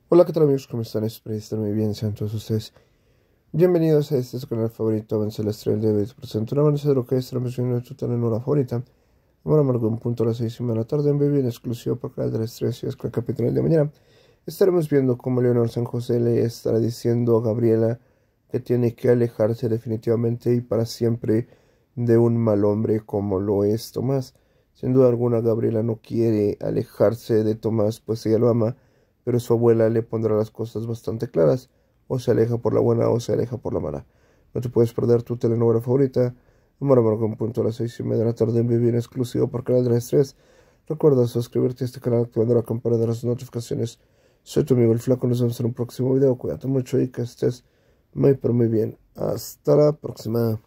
Hola, ¿qué tal amigos? ¿Cómo están? Espero estar muy bien, sean todos ustedes bienvenidos a este su canal favorito, Avance la Estrella de hoy. Te presento un avance de lo que es transmisión de tu telenovela favorita. Ahora marco un punto a las 6:30 de la tarde en vivo en exclusivo por canal de la Estrella, si es que el capítulo de mañana. Estaremos viendo cómo Leonor San José le estará diciendo a Gabriela que tiene que alejarse definitivamente y para siempre de un mal hombre como lo es Tomás. Sin duda alguna, Gabriela no quiere alejarse de Tomás, pues ella lo ama, pero su abuela le pondrá las cosas bastante claras. O se aleja por la buena o se aleja por la mala. No te puedes perder tu telenovela favorita. Amor Amargo en punto a las 6:30 de la tarde en vivo en exclusivo por Canal de las 3. Recuerda suscribirte a este canal activando la campana de las notificaciones. Soy tu amigo el Flaco, nos vemos en un próximo video. Cuídate mucho y que estés muy pero muy bien. Hasta la próxima.